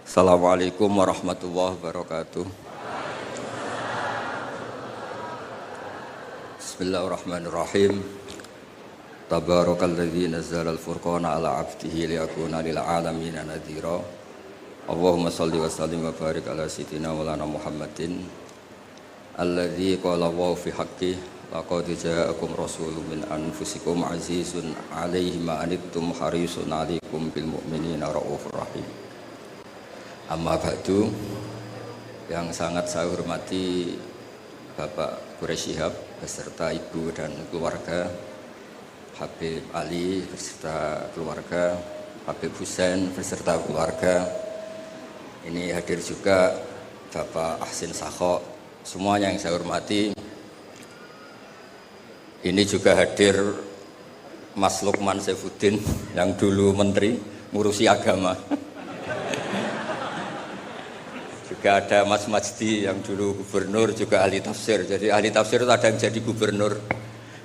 Assalamualaikum warahmatullahi wabarakatuh. Bismillahirrahmanirrahim. Tabarakalladzi nazzala al-furqana ala 'abdihi liyakuna lil 'alamina nadhira. Allahumma shalli wa sallim wa barik ala sayyidina maulana Muhammadin alladzi qala wa fi haqqi laqad ja'akum rasulun min anfusikum 'azizun 'alaihi ma anittum harisun 'alaikum bil mu'minina raufur rahim. Amma ba'du, yang sangat saya hormati Bapak Quraisy Shihab beserta ibu dan keluarga, Habib Ali beserta keluarga, Habib Husain beserta keluarga. Ini hadir juga Bapak Ahsin Sakho, semuanya yang saya hormati. Ini juga hadir Mas Lukman Saifuddin yang dulu menteri ngurusi agama. Juga ada Mas Majdi yang dulu gubernur, juga ahli tafsir. Jadi ahli tafsir itu ada yang jadi gubernur.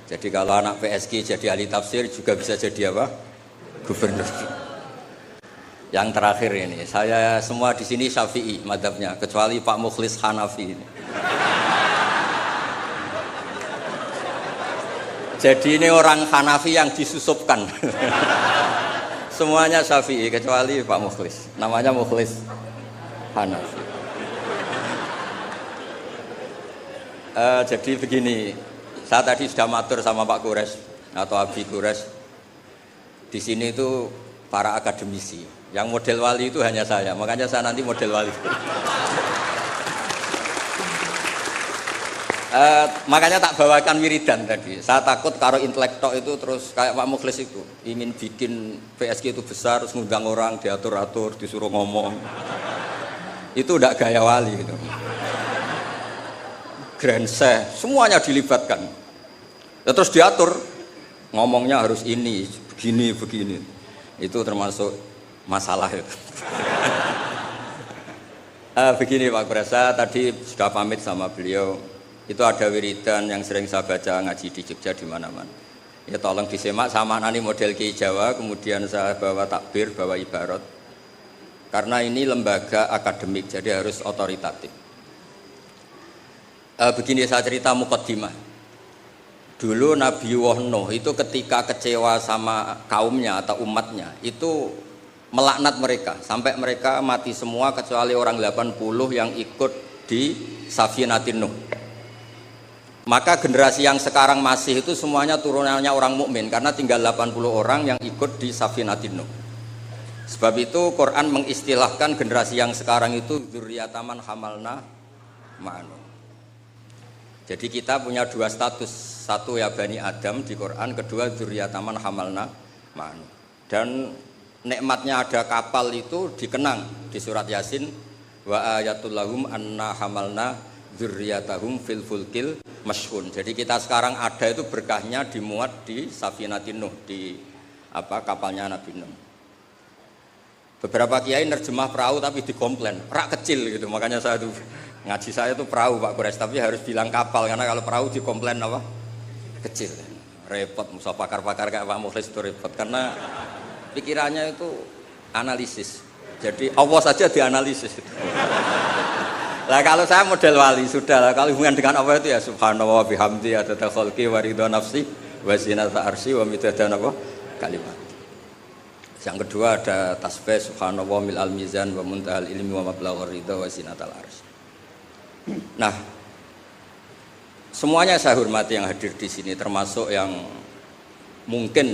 Jadi kalau anak PSG jadi ahli tafsir juga bisa jadi apa? Gubernur. Yang terakhir ini, saya semua di sini Syafi'i madzhabnya, kecuali Pak Mukhlis Hanafi ini. Jadi ini orang Hanafi yang disusupkan. Semuanya Syafi'i kecuali Pak Mukhlis. Namanya Mukhlis Hanafi. Jadi begini, saya tadi sudah matur sama Pak Quraisy atau Abi Quraisy. Di sini itu para akademisi, yang model wali itu hanya saya, makanya saya nanti model wali. Makanya tak bawakan wiridan tadi. Saya takut kalau intelektual itu terus kayak Pak Mukhlis itu ingin bikin PSG itu besar, terus ngundang orang diatur-atur, disuruh ngomong. Itu udah gaya wali gitu. Grand Sheikh, semuanya dilibatkan. Ya, terus diatur, ngomongnya harus ini, begini, begini. Itu termasuk masalah itu. Begini Pak Quraisy, tadi sudah pamit sama beliau. Itu ada wiridan yang sering saya baca ngaji di Jogja di mana-mana. Ya tolong disimak sama nani model Ki Jawa, kemudian saya bawa takbir, bawa ibarat. Karena ini lembaga akademik, jadi harus otoritatif. Begini saya cerita muqaddimah. Dulu Nabi Nuh itu ketika kecewa sama kaumnya atau umatnya, itu melaknat mereka sampai mereka mati semua kecuali orang 80 yang ikut di Safinatin Nuh. Maka generasi yang sekarang masih itu semuanya turunannya orang mukmin karena tinggal 80 orang yang ikut di Safinatin Nuh. Sebab itu Quran mengistilahkan generasi yang sekarang itu dzurriyyataman hamalna ma'anu. Jadi kita punya dua status, satu ya Bani Adam di Quran, kedua dzurriyyataman hamalna ma'anu. Dan nikmatnya ada kapal itu dikenang di surat Yasin, wa ayatul lahum anna hamalna dzurriyyatahum fil fulkil mashhun. Jadi kita sekarang ada itu berkahnya dimuat di Safinatin Nuh, di kapalnya Nabi Nuh. Beberapa kiai nerjemah perahu tapi dikomplain, rak kecil gitu. Makanya saya tuh ngaji saya itu perahu Pak Quraisy, tapi harus bilang kapal karena kalau perahu dikomplain apa? Kecil. Repot, musa pakar-pakar kayak Pak Mukhlis itu repot karena pikirannya itu analisis. Jadi Allah saja dianalisis. Lah kalau saya model wali sudah lah, kalau hubungan dengan Allah itu ya subhanallah wa bihamdi adada khalqi wa ridha nafsi wa zinata arsy wa midada kalimat. Yang kedua ada tasbih subhanallah mil al mizan wa muntahal ilmi wa mablaghur ridha wa zinatal arsy. Nah, semuanya saya hormati yang hadir di sini, termasuk yang mungkin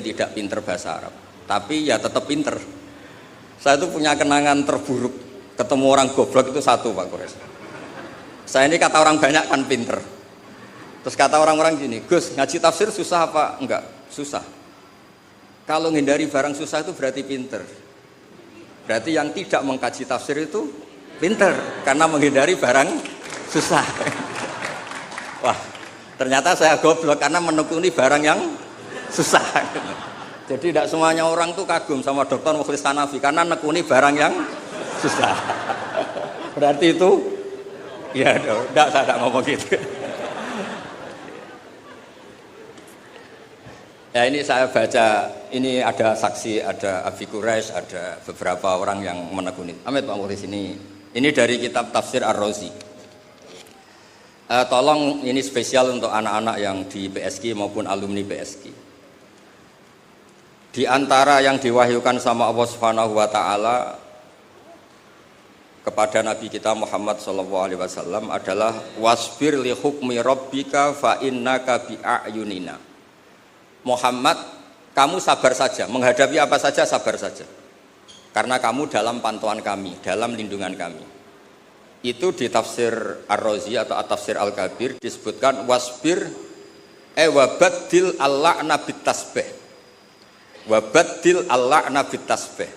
tidak pinter bahasa Arab, tapi ya tetap pinter. Saya itu punya kenangan terburuk, ketemu orang goblok itu satu Pak Quraisy. Saya ini kata orang banyak kan pinter. Terus kata orang-orang gini, Gus ngaji tafsir susah apa? Enggak, susah. Kalau menghindari barang susah itu berarti pinter. Berarti yang tidak mengkaji tafsir itu pinter, karena menghindari barang susah. Wah, ternyata saya goblok karena menekuni barang yang susah. Jadi tidak semuanya orang tuh kagum sama Dr. Mukhlis Hanafi karena nekuni barang yang susah. Berarti itu, ya enggak, saya tidak ngomong gitu. Ya ini saya baca, ini ada saksi, ada Abi Quraisy, ada beberapa orang yang menekuni. Amit Pak Mukhlis ini dari kitab Tafsir Ar-Razi. Tolong ini spesial untuk anak-anak yang di PSG maupun alumni PSG. Di antara yang diwahyukan sama Allah Subhanahu wa taala kepada Nabi kita Muhammad sallallahu alaihi wasallam adalah wasbir li hukmi rabbika fa innaka bi a'yunina. Muhammad, kamu sabar saja, menghadapi apa saja sabar saja. Karena kamu dalam pantauan kami, dalam lindungan kami. Itu di tafsir Ar-Razi atau At-Tafsir Al-Kabir disebutkan wasbir wabaddil al-la'na bit-tasbih. Wabaddil al-la'na bit-tasbih.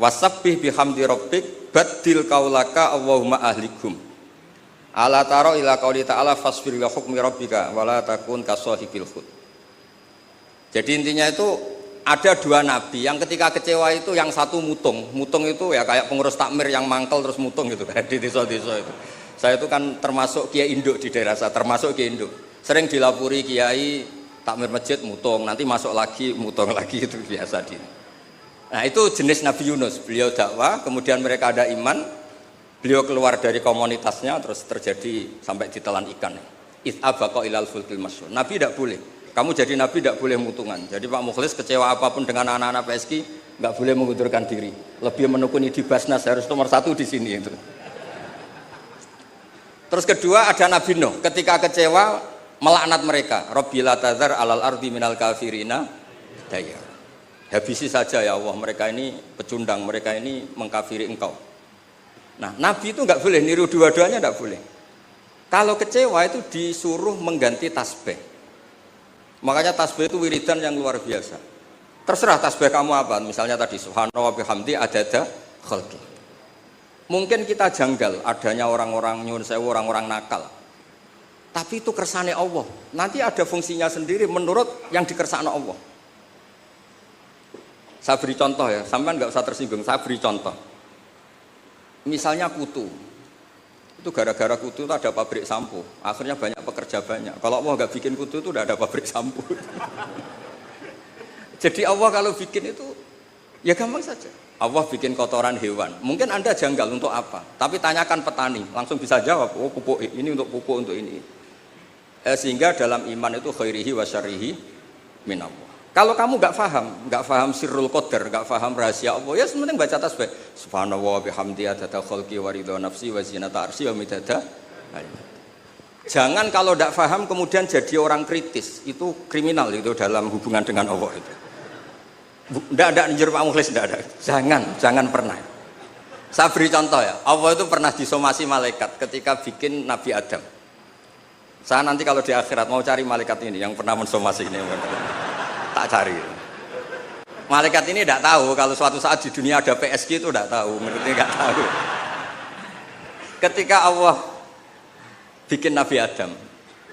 Wasabbih bihamdi rabbik baddil qaulaka Allahumma ahlikum. Ala taro ila qauli ta'ala fasbir li hukmi rabbika wala takun kasahibil khut. Jadi intinya itu ada dua nabi yang ketika kecewa itu yang satu mutung itu ya kayak pengurus takmir yang mangkel terus mutung gitu kan di desa-desa itu. Saya itu kan termasuk kiai induk di daerah saya, termasuk kiai induk. Sering dilapuri kiai takmir masjid mutung, nanti masuk lagi mutung lagi itu biasa di. Nah itu jenis Nabi Yunus, beliau dakwah, kemudian mereka ada iman, beliau keluar dari komunitasnya terus terjadi sampai ditelan ikan. It'abaqa ilal fulkil masyhur. Nabi tidak boleh. Kamu jadi nabi tidak boleh mutungan. Jadi Pak Mukhlis kecewa apapun dengan anak-anak PSG nggak boleh mengundurkan diri. Lebih menekuni di Basnas harus nomor 1 di sini itu. Terus kedua ada Nabi Nuh. Ketika kecewa melaknat mereka. Rabbi la tadzar alal ardi minal kafirina daya. Habisi saja ya Allah. Mereka ini pecundang. Mereka ini mengkafiri engkau. Nah Nabi itu nggak boleh niru dua-duanya nggak boleh. Kalau kecewa itu disuruh mengganti tasbih. Makanya tasbih itu wiridan yang luar biasa. Terserah tasbih kamu apa. Misalnya tadi subhanallah wa bihamdi adada khalqi. Mungkin kita janggal adanya orang-orang nyuwun sewu, orang-orang nakal. Tapi itu kersane Allah. Nanti ada fungsinya sendiri menurut yang dikersane Allah. Saya beri contoh ya, sampean nggak usah tersinggung. Saya beri contoh. Misalnya kutu. Itu gara-gara kutu itu ada pabrik sampo, akhirnya banyak pekerja banyak. Kalau Allah nggak bikin kutu itu udah ada pabrik sampo. Jadi Allah kalau bikin itu ya gampang saja. Allah bikin kotoran hewan. Mungkin Anda janggal untuk apa? Tapi tanyakan petani, langsung bisa jawab. Oh pupuk ini untuk pupuk untuk ini. Sehingga dalam iman itu khairihi wa syarrihi minallah. Kalau kamu nggak paham sirrul qadar, nggak paham rahasia Allah, ya sementing baca tasbih. Subhanallah bihamdi adada khalqi wa ridha nafsi wa zinata arsy wa midada. Jangan kalau nggak paham kemudian jadi orang kritis, itu kriminal itu dalam hubungan dengan Allah itu. Nggak ada njur Pak Mukhlis, nggak ada. Jangan pernah. Saya beri contoh ya, Allah itu pernah disomasi malaikat ketika bikin Nabi Adam. Saya nanti kalau di akhirat mau cari malaikat ini yang pernah mensomasi ini. Tak cari. Malaikat ini tidak tahu kalau suatu saat di dunia ada PSG itu tidak tahu, menurutnya nggak tahu. Ketika Allah bikin Nabi Adam,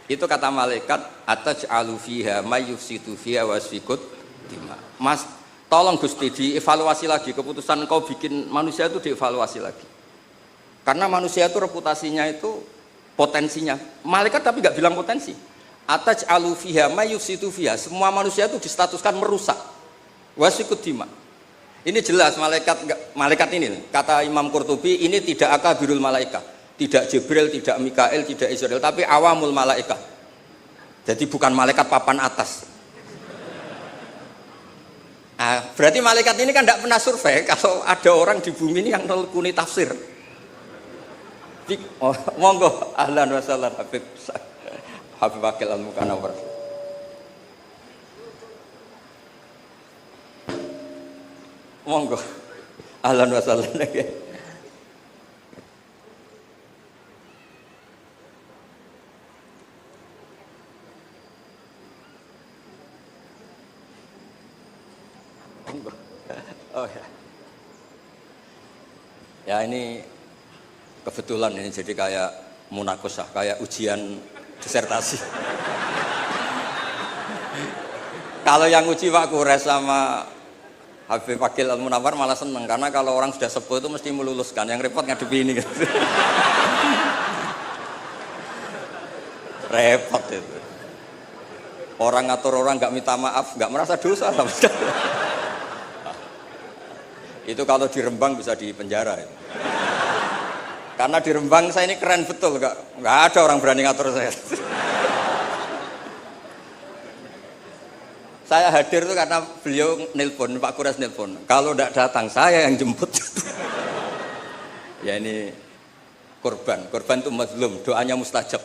itu kata malaikat, ataj'alu fiha may yufsidu fiha wa yasfikud dima. Mas, tolong Gusti dievaluasi lagi keputusan kau bikin manusia itu dievaluasi lagi. Karena manusia itu reputasinya itu potensinya. Malaikat tapi nggak bilang potensi. Ataj'alu fiha may yufsidu fiha, semua manusia itu distatuskan merusak. Wasfikud dima. Ini jelas malaikat ini kata Imam Qurtubi ini tidak akabirul malaikat, tidak Jibril, tidak Mikael, tidak Israel, tapi awamul malaikat. Jadi bukan malaikat papan atas. Berarti malaikat ini kan tidak pernah survei kalau ada orang di bumi ini yang nelkuni tafsir. Oh, monggo ahlan wa sahlan Habib Akil Al-Mukanawar. Monggo. Ahlan wa sahlan. Oh ya. Ya ini kebetulan ini jadi kayak munakosah, kayak ujian disertasi. Kalau yang uji Pak Kures sama Habib Akil Al-Munawar malah seneng karena kalau orang sudah sepuh itu mesti meluluskan, yang repot ngadepi ini gitu. Repot itu. Orang ngatur orang nggak minta maaf, nggak merasa dosa sama sekali. Itu kalau di Rembang bisa di penjara. Itu. Karena di Rembang saya ini keren betul, nggak ada orang berani ngatur saya. Saya hadir itu karena beliau nelpon, Pak Kures nelpon. Kalau tidak datang saya yang jemput. Ya ini korban itu mazlum, doanya mustajab.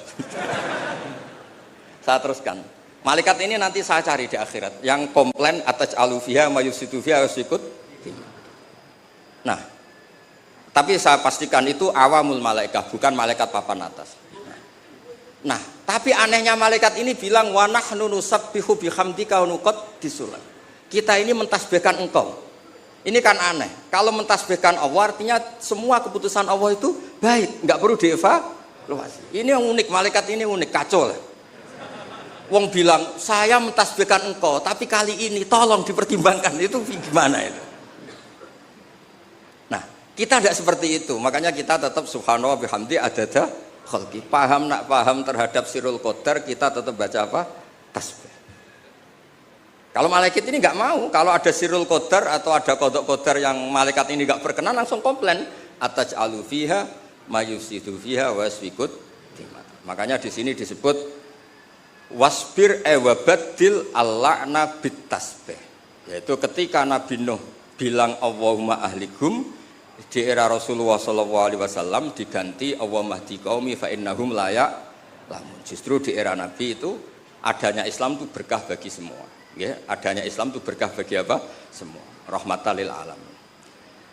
Saya teruskan. Malaikat ini nanti saya cari di akhirat. Yang komplain atas alufiha mayusitu fiha wasikut. Nah, tapi saya pastikan itu awamul malaikat, bukan malaikat papan atas. Nah, tapi anehnya malaikat ini bilang wa nahnu nusabbihu bihamdika wa nuqaddisulah. Kita ini mentasbihkan engkau. Ini kan aneh. Kalau mentasbihkan Allah artinya semua keputusan Allah itu baik, enggak perlu dievaluasi. Ini yang unik, malaikat ini unik, kacau lah. Wong bilang, "Saya mentasbihkan engkau, tapi kali ini tolong dipertimbangkan." Itu gimana itu? Nah, kita tidak seperti itu. Makanya kita tetap subhanallah bihamdi adada khalqi. Paham terhadap sirul qadar, kita tetap baca apa? Tasbih. Kalau malaikat ini nggak mau, kalau ada sirul qadar atau ada qadha qadar yang malaikat ini nggak berkenan langsung komplain. Ataj'alu fiha mayusidu fiha wasfikut. Makanya di sini disebut wasbir wabaddil al-la'na bit tasbih. Yaitu ketika Nabi Nuh bilang Allahumma ahlikum di era Rasulullah SAW diganti Allahumma hdi qaumi fa innahum la ya'lamun. Justru di era Nabi itu adanya Islam itu berkah bagi semua. Ya, adanya Islam itu berkah bagi apa? Semua. Rahmatan lil alamin.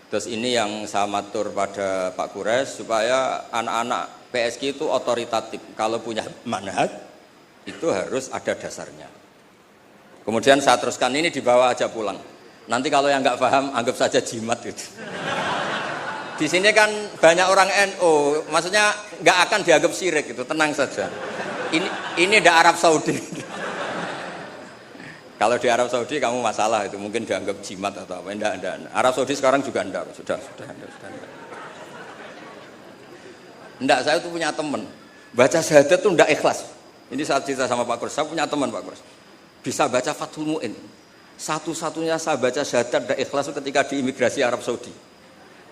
Terus ini yang saya matur pada Pak Kures supaya anak-anak PSG itu otoritatif. Kalau punya manhaj itu harus ada dasarnya. Kemudian saya teruskan ini dibawa aja pulang. Nanti kalau yang nggak paham anggap saja jimat gitu. Di sini kan banyak orang NU, maksudnya nggak akan dianggap syirik itu, tenang saja. Ini ada Arab Saudi. Kalau di Arab Saudi kamu masalah itu mungkin dianggap jimat atau apa? Enggak. Arab Saudi sekarang juga enggak, sudah. Enggak, saya tuh punya teman baca syahadat tuh enggak ikhlas. Ini saat cerita sama Pak Kurs, saya punya teman Pak Kurs bisa baca Fathul Mu'in. Satu-satunya saya baca syahadat enggak ikhlas itu ketika di imigrasi Arab Saudi.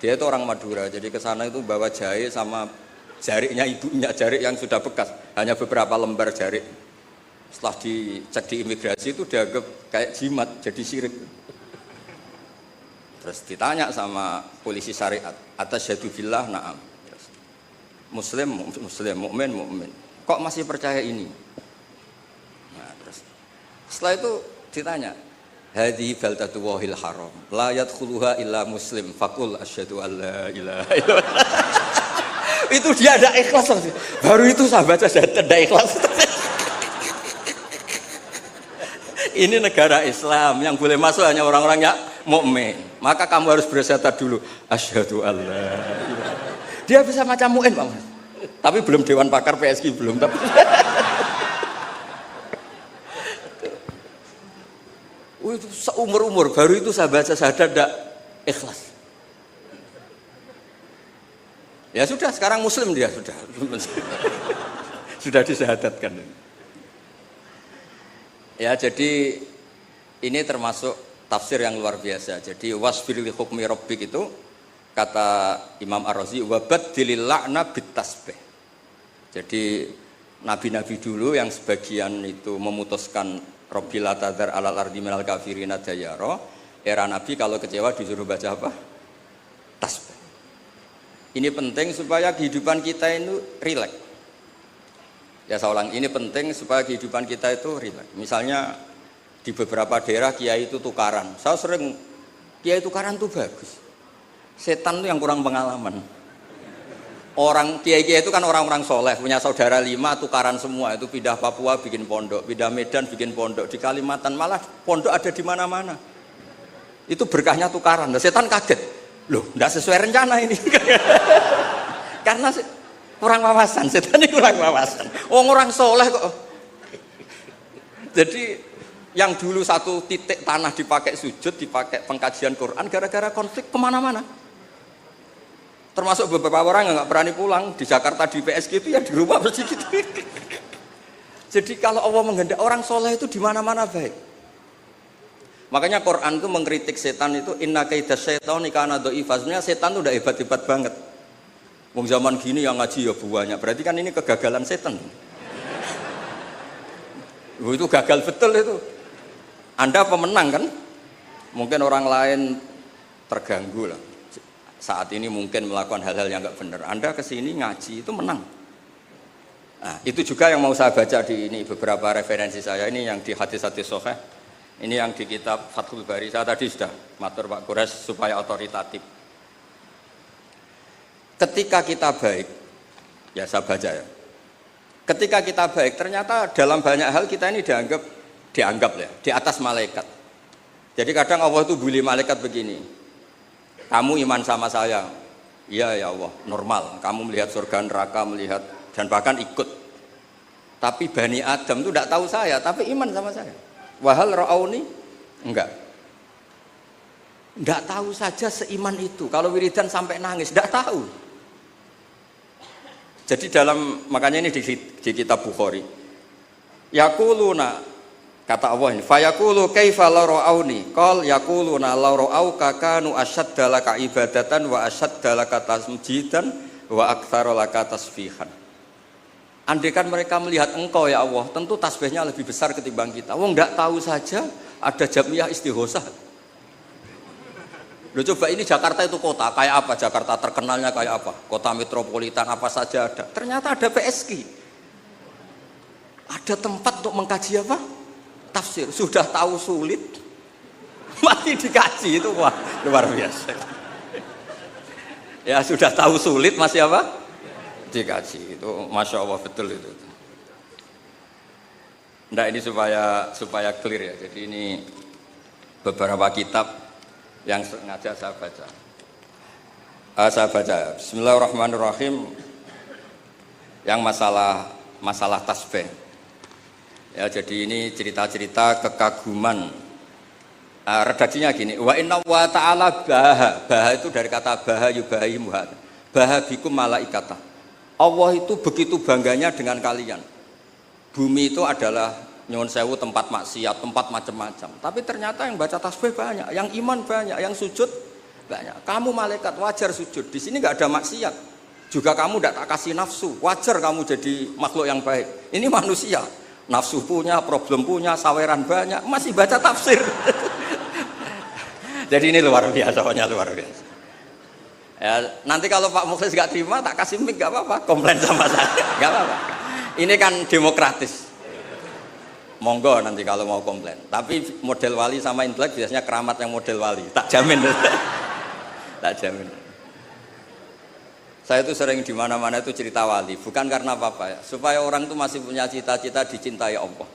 Dia itu orang Madura, jadi ke sana itu bawa jahe sama jariknya ibunya, jarik yang sudah bekas, hanya beberapa lembar jarik. Setelah dicek di imigrasi itu dianggap kayak jimat, jadi syirik. Terus ditanya sama polisi syariat, atasyhadu billah na'am. Muslim, mukmin. Kok masih percaya ini? Nah, terus setelah itu ditanya, hadhi baldatu wahil haram, la yadkhuluha illa muslim, faqul asyhadu alla ilaha illallah. Itu dia ada ikhlas. Baru itu saya baca ada ikhlas. Ini negara Islam yang boleh masuk hanya orang-orang yang mukmin. Maka kamu harus bersyahadat dulu. Asyhadu alla. Dia bisa macam mu'in, Pak. Tapi belum Dewan Pakar PSG belum. Tapi itu seumur-umur baru itu saya baca syahadat tidak ikhlas. Ya sudah, sekarang Muslim dia sudah disyahadatkan. Ya, jadi ini termasuk tafsir yang luar biasa. Jadi wasbir li hukmi rabbik itu kata Imam Ar-Razi wabaddilil la'na bit tasbih. Jadi nabi-nabi dulu yang sebagian itu memutuskan Rabbil la tadzar alal ardi minal kafirina dayara, era nabi kalau kecewa disuruh baca apa? Tasbih. Ini penting supaya kehidupan kita itu rileks. Ya saya ulang, ini penting supaya kehidupan kita itu rileks. Misalnya di beberapa daerah kiai itu tukaran. Saya sering kiai tukaran itu bagus. Setan itu yang kurang pengalaman. Orang kiai-kiai itu kan orang-orang soleh, punya saudara 5 tukaran semua. Itu pindah Papua bikin pondok, pindah Medan bikin pondok, di Kalimantan malah pondok ada di mana-mana. Itu berkahnya tukaran. Nah, setan kaget. Loh, enggak sesuai rencana ini. Karena kurang wawasan, setan ini kurang wawasan. Orang soleh kok. Jadi yang dulu satu titik tanah dipakai sujud, dipakai pengkajian Quran, gara-gara konflik kemana-mana. Termasuk beberapa orang yang nggak berani pulang di Jakarta di PSG itu ya di rumah bersih gitu. Jadi kalau Allah menghendaki orang soleh itu di mana-mana baik. Makanya Quran itu mengkritik setan itu inna kaidas syaitani kana dhaifa. Sebenarnya setan itu udah hebat-hebat banget. Wong zaman gini yang ngaji ya banyak. Berarti kan ini kegagalan setan. Itu gagal betul itu. Anda pemenang kan? Mungkin orang lain terganggu lah. Saat ini mungkin melakukan hal-hal yang enggak benar. Anda kesini ngaji itu menang. Nah, itu juga yang mau saya baca di ini beberapa referensi saya ini yang di hadis-hadis sahih. Ini yang di kitab Fathul Bari. Saya tadi sudah matur Pak Kures supaya otoritatif. Ketika kita baik, ya saya baca ya. Ketika kita baik, ternyata dalam banyak hal kita ini dianggap ya, di atas malaikat. Jadi kadang Allah itu bully malaikat begini. Kamu iman sama saya. Iya ya Allah, normal. Kamu melihat surga neraka, melihat dan bahkan ikut. Tapi Bani Adam itu tidak tahu saya, tapi iman sama saya. Wahal ra'auni? Enggak. Enggak tahu saja seiman itu. Kalau wiridan sampai nangis, enggak tahu. Jadi makanya ini di kitab Bukhari. Yaquluna, kata Allah ini, fayaqulu kaifa la ra'auni? Qal yaquluna la ra'auka kanu ashadda laka ibadatan wa ashadda laka tasjidan wa aktsara laka tasbihan. Andaikan mereka melihat engkau ya Allah, tentu tasbihnya lebih besar ketimbang kita. Wong enggak tahu saja ada jamiah istighosah. Loh coba ini Jakarta itu kota, kayak apa Jakarta terkenalnya kayak apa? Kota metropolitan apa saja ada. Ternyata ada PSG. Ada tempat untuk mengkaji apa? Tafsir. Sudah tahu sulit, masih dikaji itu wah luar biasa. Ya sudah tahu sulit masih apa? Dikaji itu, masya Allah betul itu. Nah ini supaya clear ya. Jadi ini beberapa kitab yang sengaja saya baca. Bismillahirrahmanirrahim. Yang masalah tasbih. Ya jadi ini cerita-cerita kekaguman. Redaksinya gini. Wa inna wa ta'ala baha itu dari kata baha yubahi muhad. Baha bikum malaikata. Allah itu begitu bangganya dengan kalian. Bumi itu adalah nyuwun sewu tempat maksiat, tempat macam-macam. Tapi ternyata yang baca tasbih banyak, yang iman banyak, yang sujud banyak. Kamu malaikat wajar sujud. Di sini nggak ada maksiat. Juga kamu tidak tak kasih nafsu. Wajar kamu jadi makhluk yang baik. Ini manusia. Nafsu punya, problem punya, saweran banyak, masih baca tafsir. Jadi ini luar biasa, pokoknya luar biasa. Ya, nanti kalau Pak Mukhlis gak terima, tak kasih mic gak apa-apa, komplain sama saya, gak apa-apa. Ini kan demokratis. Monggo nanti kalau mau komplain. Tapi model wali sama intelek biasanya keramat yang model wali, tak jamin. Tak jamin. Saya itu sering di mana-mana itu cerita wali, bukan karena apa-apa ya, supaya orang itu masih punya cita-cita dicintai Allah.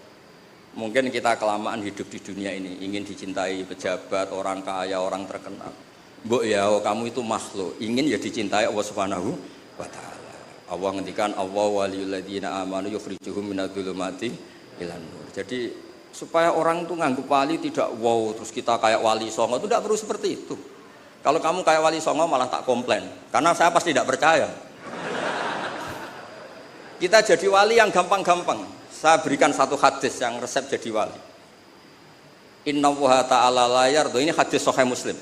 Mungkin kita kelamaan hidup di dunia ini, ingin dicintai pejabat, orang kaya, orang terkenal. Mbok ya, kamu itu makhluk, ingin ya dicintai Allah Subhanahu wa taala. Allah ngendikan Allah waliyul ladzina amanu yukhrijuhum minadz-dzulumati ilan nur. Jadi supaya orang itu nganggep wali tidak wow, terus kita kayak wali songo itu tidak perlu seperti itu. Kalau kamu kayak wali songo malah tak komplain, karena saya pasti tidak percaya. Kita jadi wali yang gampang-gampang. Saya berikan satu hadis yang resep jadi wali. Innallaha ta'ala la yarda, ini hadis sahih Muslim.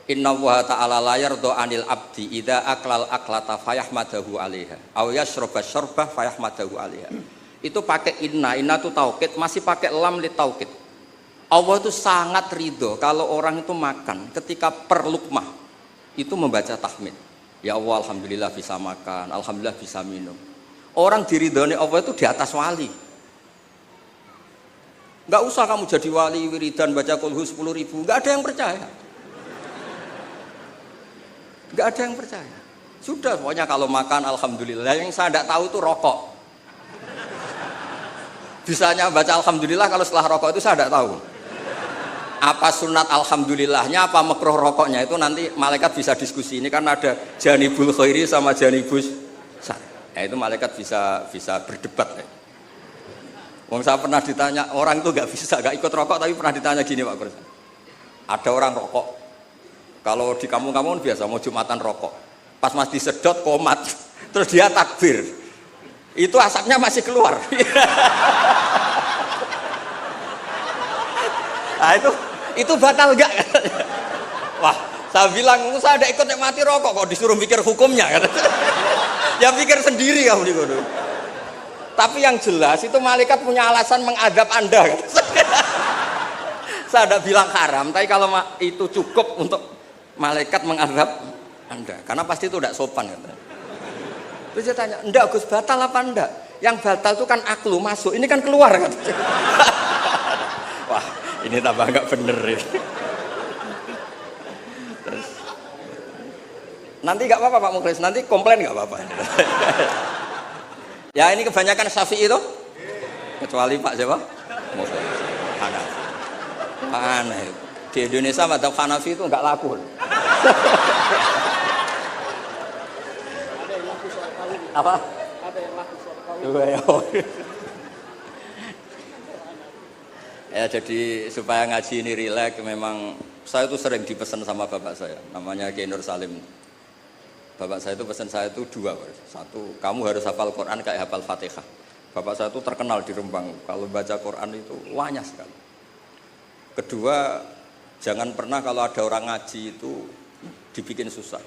Innallaha ta'ala la yarda 'anil 'abdi idza aklal aklata fayahmadahu 'alaiha aw yashraba syarbah fayahmadahu 'alaiha. Itu pakai inna itu taukid, masih pakai lam li taukid. Allah itu sangat ridho kalau orang itu makan ketika per lukmah itu membaca tahmid. Ya Allah, alhamdulillah bisa makan, alhamdulillah bisa minum. Orang diridhoni Allah itu di atas wali. Enggak usah kamu jadi wali wiridan baca kulhu 10.000, enggak ada yang percaya. Enggak ada yang percaya. Sudah, pokoknya kalau makan alhamdulillah. Yang saya tidak tahu itu rokok. Bisanya baca alhamdulillah kalau setelah rokok itu saya tidak tahu. Apa sunat alhamdulillahnya, apa makruh rokoknya itu nanti malaikat bisa diskusi. Ini kan ada janibul khairi sama janibus syarr. Ya, itu malaikat bisa berdebat. Ya. Wong saya pernah ditanya, orang itu nggak ikut rokok, tapi pernah ditanya gini Pak Kures. Ada orang rokok. Kalau di kampung-kampung biasa mau Jumatan rokok. Pas mas disedot komat, terus dia takbir. itu asapnya masih keluar. Nah itu batal enggak? Wah, saya bilang saya ada ikut nikmati rokok kok disuruh mikir hukumnya. Ya pikir sendiri kamu di kono. Tapi yang jelas itu malaikat punya alasan mengadab Anda. Saya tidak bilang haram, tapi kalau itu cukup untuk malaikat mengadab Anda, karena pasti itu tidak sopan. Terus saya tanya, enggak Gus, batal apa enggak? Yang batal itu kan aklu masuk, ini kan keluar. Wah, ini tambah enggak bener ya. Terus, nanti enggak apa-apa Pak Mukhlis, nanti komplain enggak apa-apa. Ya ini kebanyakan Syafi'i itu, kecuali Pak siapa? Mukhlis. Hanafi. Aneh. Di Indonesia madzhab Hanafi itu enggak laku. Apa? Ada yang laku soal kawin. Ya jadi supaya ngaji ini rileks, memang saya itu sering dipesan sama bapak saya, namanya Kiai Nur Salim. Bapak saya itu pesan saya itu dua, satu kamu harus hafal Quran kayak hafal Fatihah. Bapak saya itu terkenal di Rembang, kalau baca Quran itu wanyah sekali. Kedua, jangan pernah kalau ada orang ngaji itu dibikin susah.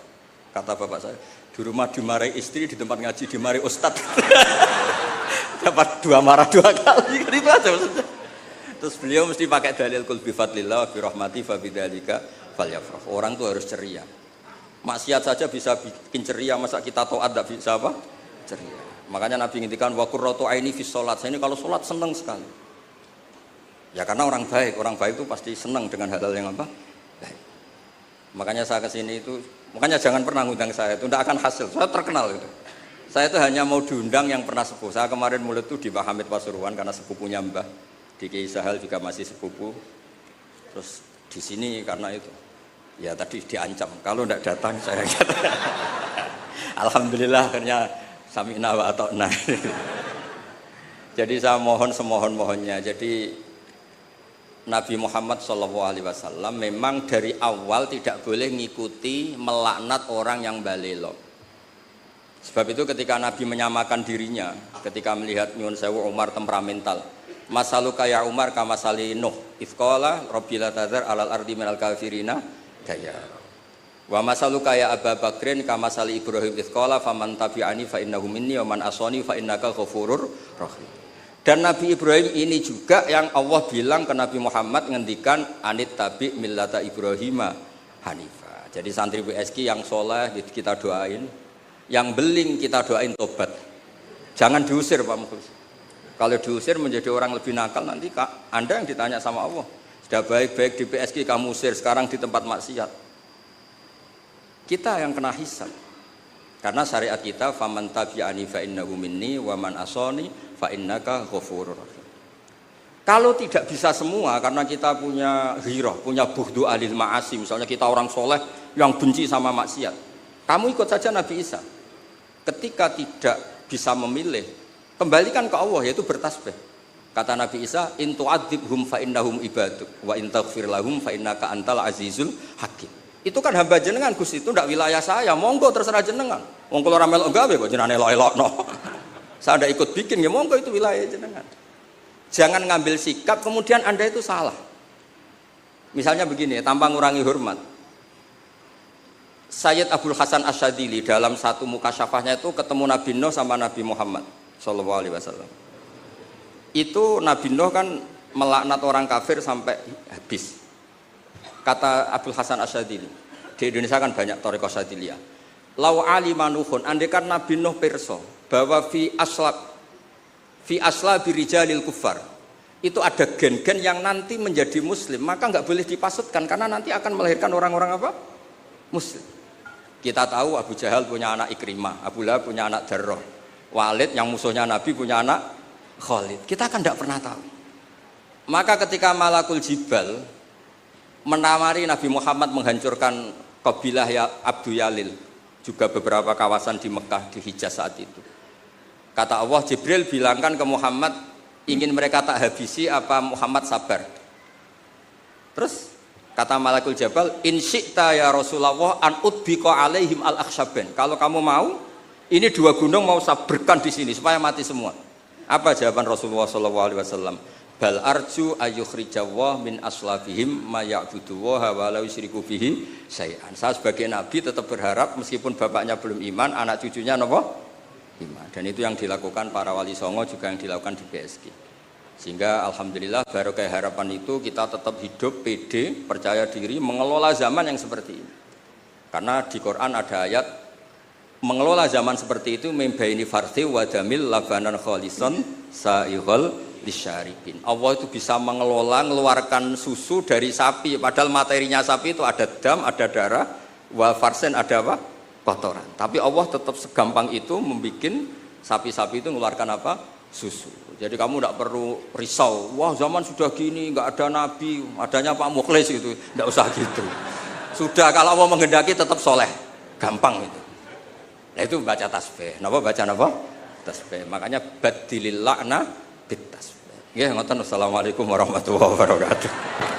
Kata bapak saya, di rumah dimarahi istri, di tempat ngaji dimarahi ustadz. Dapat dua marah dua kali, itu aja maksudnya. Terus beliau mesti pakai dalil kul bi fadlillah bi rahmati fa bidzalika falyafrah. Orang tuh harus ceria. Maksiat saja bisa bikin ceria, masa kita taat tidak bisa apa? Ceria. Makanya Nabi ngintikan wa qurratu aini fi sholat. Saya ini kalau sholat senang sekali. Ya karena orang baik itu pasti senang dengan hal-hal yang apa? Baik. Makanya saya kesini itu, makanya jangan pernah ngundang saya, itu tidak akan hasil. Saya terkenal itu. Saya itu hanya mau diundang yang pernah sepuh. Saya kemarin mulut itu di Mbah Hamid Pasuruan karena sepupunya Mbah. Di Kiai Sahal juga masih sepupu. Terus di sini karena itu. Ya tadi diancam, kalau tidak datang saya kata. Alhamdulillah akhirnya sami'na wa ata'na. Jadi saya mohon semohon-mohonnya. Jadi Nabi Muhammad SAW memang dari awal tidak boleh ngikuti melaknat orang yang balelo. Sebab itu ketika Nabi menyamakan dirinya, ketika melihat Nyun Sewu Umar temperamental, masaluka ya Umar kamasali Nuh, ifqala Rabbil tadzar alal ardi minal kafirina daya. Wa masaluka ya Abu Bakrin kamasali Ibrahim ifqala faman tabi'ani fa innahu minni wa man asani fa innaka ghafurur rahim. Dan Nabi Ibrahim ini juga yang Allah bilang ke Nabi Muhammad ngendikan anit tabi millata Ibrahima hanifa. Jadi santri WSK yang soleh kita doain, yang beling kita doain tobat. Jangan diusir Pak Mukhlis. Kalau diusir menjadi orang lebih nakal, nanti Anda yang ditanya sama Allah. Sudah baik-baik di PSK kamu usir, sekarang di tempat maksiat. Kita yang kena hisab. Karena syariat kita faman tabi'ani fa innahu minni wa man asani fa innaka ghafurur rahim. Kalau tidak bisa semua karena kita punya ghirah, punya bughdu alil ma'asi, misalnya kita orang soleh yang benci sama maksiat. Kamu ikut saja Nabi Isa. Ketika tidak bisa memilih, kembalikan ke Allah, yaitu bertasbih. Kata Nabi Isa, in tu'adzibhum fa innahum ibaduk wa in taghfir lahum fa innaka antal azizul hakim. Itu kan hamba jenengan Gus, itu ndak wilayah saya, monggo terserah jenengan. Wong kula ora melok gawe kok jenengan elok-elokno. Saya ndak ikut bikin, ya monggo itu wilayah jenengan. Jangan ngambil sikap kemudian Anda itu salah. Misalnya begini, tanpa ngurangi hormat. Sayyid Abdul Hasan Asyadili dalam satu mukasyafahnya itu ketemu Nabi Nuh sama Nabi Muhammad sallallahu alaihi wasallam. Itu Nabi Nuh kan melaknat orang kafir sampai habis. Kata Abdul Hasan Asyadili, di Indonesia kan banyak thariqah Asyadiliyah. Lau alima Nuhun, andekan Nabi Nuh pirsa bahwa fi asla birijalil kufar itu ada gen-gen yang nanti menjadi muslim, maka nggak boleh dipasutkan karena nanti akan melahirkan orang-orang apa? Muslim. Kita tahu Abu Jahal punya anak Ikrimah, Abu Lahab punya anak Darrah, Walid yang musuhnya Nabi punya anak Khalid. Kita kan tidak pernah tahu. Maka ketika Malakul Jibal menamari Nabi Muhammad menghancurkan kabilah ya Abdu Yalil, juga beberapa kawasan di Mekah, di Hijaz saat itu. Kata Allah, Jibril bilangkan ke Muhammad, ingin mereka tak habisi apa Muhammad sabar. Terus kata Malakul Jabal, in syi'ta ya Rasulullah an udbiqa alaihim al-akhsyaben. Kalau kamu mau, Ini 2 gunung mau sabrkan di sini supaya mati semua. Apa jawaban Rasulullah SAW? Bal arju ayyukhrijawah min aslafihim ma ya'budu wa la yusyriku bihi syai'an. Saya sebagai nabi tetap berharap meskipun bapaknya belum iman, anak cucunya napa? Iman. Dan itu yang dilakukan para wali songo, juga yang dilakukan di PSG. Sehingga alhamdulillah barokah harapan itu kita tetap hidup pede, percaya diri, mengelola zaman yang seperti ini. Karena di Quran ada ayat mengelola zaman seperti itu membaini farthi wa damil labanan khalisan sa'ighal lisyaribin. Allah itu bisa mengelola, mengeluarkan susu dari sapi, padahal materinya sapi itu ada dam, ada darah, wa farsen ada apa? Kotoran. Tapi Allah tetap segampang itu membuat sapi-sapi itu mengeluarkan apa? Susu. Jadi kamu tidak perlu risau, wah zaman sudah gini, nggak ada nabi, adanya Pak Mukhlis gitu, tidak usah gitu. Sudah kalau Allah menghendaki tetap soleh, gampang itu. Nah itu baca tasbih. Napa baca napa? Tasbih. Makanya badilil la'na bit tasbih. Nggih, ngoten. Assalamualaikum warahmatullahi wabarakatuh.